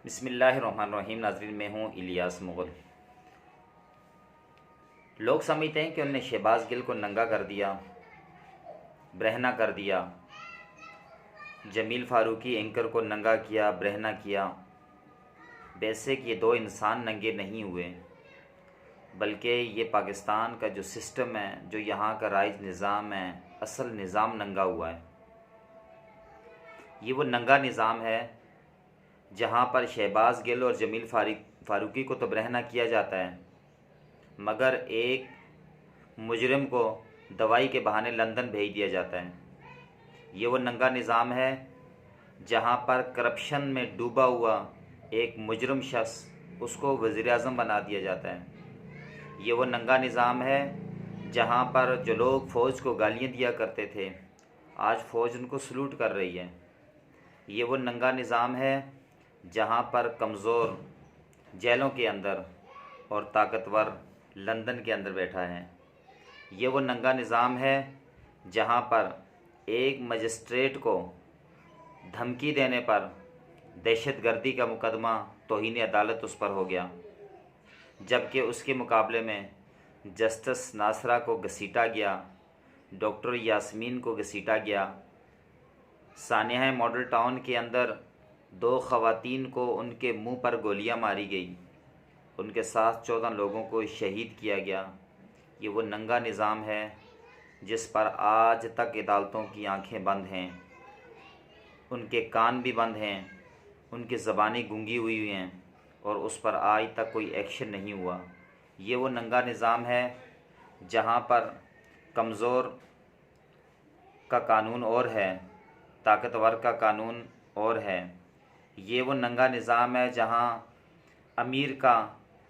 बिस्मिल्लाहिर्रहमानिर्रहीम। नाज़रीन, मैं हूँ इलियास मुग़ल। लोग समझते हैं कि उनने शहबाज गिल को नंगा कर दिया, ब्रहना कर दिया, जमील फ़ारूकी एंकर को नंगा किया, ब्रहना किया। बेसिक ये दो इंसान नंगे नहीं हुए, बल्कि ये पाकिस्तान का जो सिस्टम है, जो यहाँ का राइज निज़ाम है, असल निज़ाम नंगा हुआ है। ये वो नंगा निज़ाम है जहाँ पर शहबाज गिल और जमील फ़ारूकी को तो ब्रहना किया जाता है, मगर एक मुजरिम को दवाई के बहाने लंदन भेज दिया जाता है। ये वो नंगा निज़ाम है जहाँ पर करप्शन में डूबा हुआ एक मुजरिम शख्स, उसको वज़ीर-ए-आज़म बना दिया जाता है। ये वो नंगा निज़ाम है जहाँ पर जो लोग फ़ौज को गालियाँ दिया करते थे, आज फ़ौज उनको सलूट कर रही है। ये वो नंगा निज़ाम है जहाँ पर कमज़ोर जेलों के अंदर और ताकतवर लंदन के अंदर बैठा है। ये वो नंगा निज़ाम है जहाँ पर एक मजिस्ट्रेट को धमकी देने पर दहशतगर्दी का मुकदमा तौहीन अदालत उस पर हो गया, जबकि उसके मुकाबले में जस्टिस नासरा को घसीटा गया, डॉक्टर यास्मीन को घसीटा गया। सानिया मॉडल टाउन के अंदर 2 ख़वातीन को उनके मुंह पर गोलियां मारी गई, उनके साथ 14 लोगों को शहीद किया गया। ये वो नंगा निज़ाम है जिस पर आज तक अदालतों की आंखें बंद हैं, उनके कान भी बंद हैं, उनकी ज़बानें गूंगी हुई हैं और उस पर आज तक कोई एक्शन नहीं हुआ। ये वो नंगा निज़ाम है जहाँ पर कमज़ोर का कानून और है, ताकतवर का कानून और है। ये वो नंगा निज़ाम है जहाँ अमीर का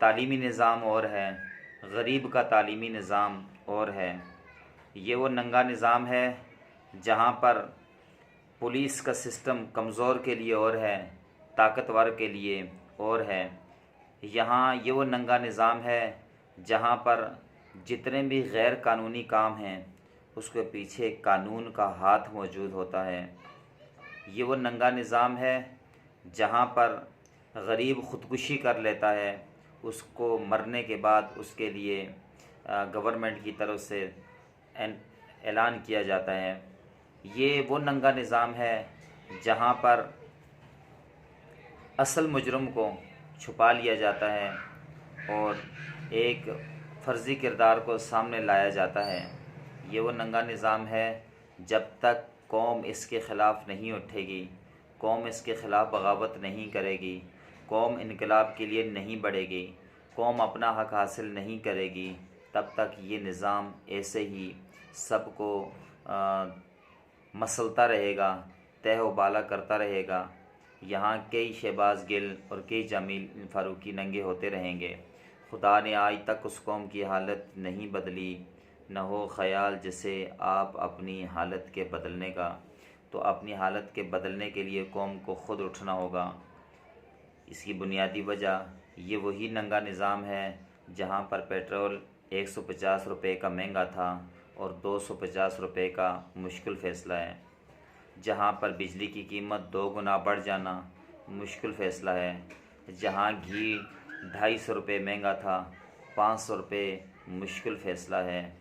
तालीमी निज़ाम और है, गरीब का तालीमी निज़ाम और है। ये वो नंगा निज़ाम है जहाँ पर पुलिस का सिस्टम कमज़ोर के लिए और है, ताकतवर के लिए और है। यहाँ ये वो नंगा निज़ाम है जहाँ पर जितने भी गैर कानूनी काम हैं उसके पीछे कानून का हाथ मौजूद होता है। ये वो नंगा निज़ाम है जहाँ पर गरीब ख़ुदकुशी कर लेता है, उसको मरने के बाद उसके लिए गवर्नमेंट की तरफ से ऐलान किया जाता है। ये वो नंगा निज़ाम है जहाँ पर असल मुजरिम को छुपा लिया जाता है और एक फ़र्ज़ी किरदार को सामने लाया जाता है। ये वो नंगा निज़ाम है जब तक कौम इसके ख़िलाफ़ नहीं उठेगी, कौम इसके ख़िलाफ़ बगावत नहीं करेगी, कौम इनकलाब के लिए नहीं बढ़ेगी, कौम अपना हक हासिल नहीं करेगी, तब तक ये निज़ाम ऐसे ही सबको मसलता रहेगा, तह व बाला करता रहेगा। यहाँ कई शहबाज गिल और कई जमील फ़ारूकी नंगे होते रहेंगे। खुदा ने आज तक उस कौम की हालत नहीं बदली। न हो ख़याल जिसे आप अपनी हालत के बदलने का, तो अपनी हालत के बदलने के लिए कौम को ख़ुद उठना होगा। इसकी बुनियादी वजह ये वही नंगा निज़ाम है जहाँ पर पेट्रोल 150 रुपये का महंगा था और 250 रुपये का मुश्किल फ़ैसला है, जहाँ पर बिजली की कीमत 2 गुना बढ़ जाना मुश्किल फ़ैसला है, जहाँ घी 250 रुपये महंगा था 500 रुपये मुश्किल फ़ैसला है,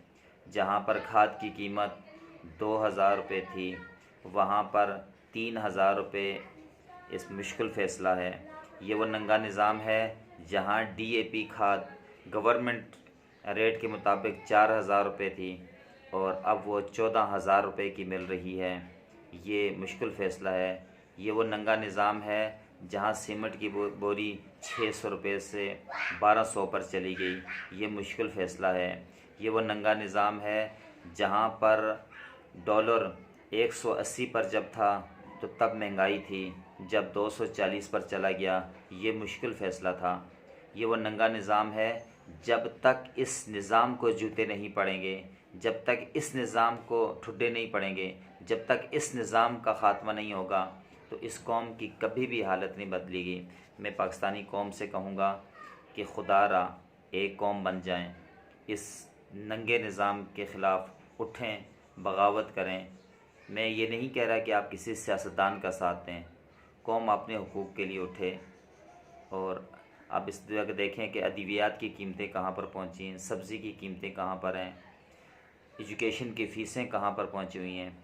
जहाँ पर खाद की कीमत 2000 रुपये थी वहाँ पर 3000 रुपये इस मुश्किल फ़ैसला है। ये वो नंगा निज़ाम है जहाँ DAP खाद गवर्नमेंट रेट के मुताबिक 4000 रुपये थी और अब वो 14000 रुपये की मिल रही है। ये मुश्किल फ़ैसला है। ये वो नंगा निज़ाम है जहाँ सीमेंट की बोरी 600 रुपये से 1200 पर चली गई। ये मुश्किल फ़ैसला है। ये वो नंगा निज़ाम है जहाँ पर डॉलर 180 पर जब था तो तब महंगाई थी, जब 240 पर चला गया ये मुश्किल फ़ैसला था। ये वो नंगा निज़ाम है जब तक इस निज़ाम को जूते नहीं पड़ेंगे, जब तक इस निज़ाम को ठुड्डे नहीं पड़ेंगे, जब तक इस निज़ाम का ख़ात्मा नहीं होगा तो इस कौम की कभी भी हालत नहीं बदलेगी। मैं पाकिस्तानी कौम से कहूँगा कि खुदारा एक कौम बन जाएं, इस नंगे निज़ाम के ख़िलाफ़ उठें, बगावत करें। मैं ये नहीं कह रहा कि आप किसी सियासतदान का साथ दें, कौम अपने हुकूक़ के लिए उठे, और अब इस जगह देखें कि अद्वियात की कीमतें कहाँ पर पहुँची हैं, सब्ज़ी की कीमतें कहाँ पर हैं, एजुकेशन की फ़ीसें कहाँ पर पहुँची हुई हैं,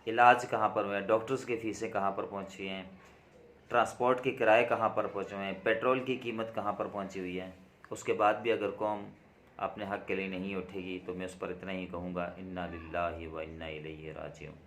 इलाज कहाँ पर हुए हैं, डॉक्टर्स की फ़ीसें कहाँ पर पहुँची हुई हैं, ट्रांसपोर्ट के किराए कहाँ पर पहुँचे हुए हैं, पेट्रोल की कीमत कहाँ पर पहुँची हुई है। उसके बाद भी अगर कौम अपने हक़ के लिए नहीं उठेगी तो मैं उस पर इतना ही कहूँगा, इन्ना लिल्लाहि व इन्ना इलैहि राजिऊन।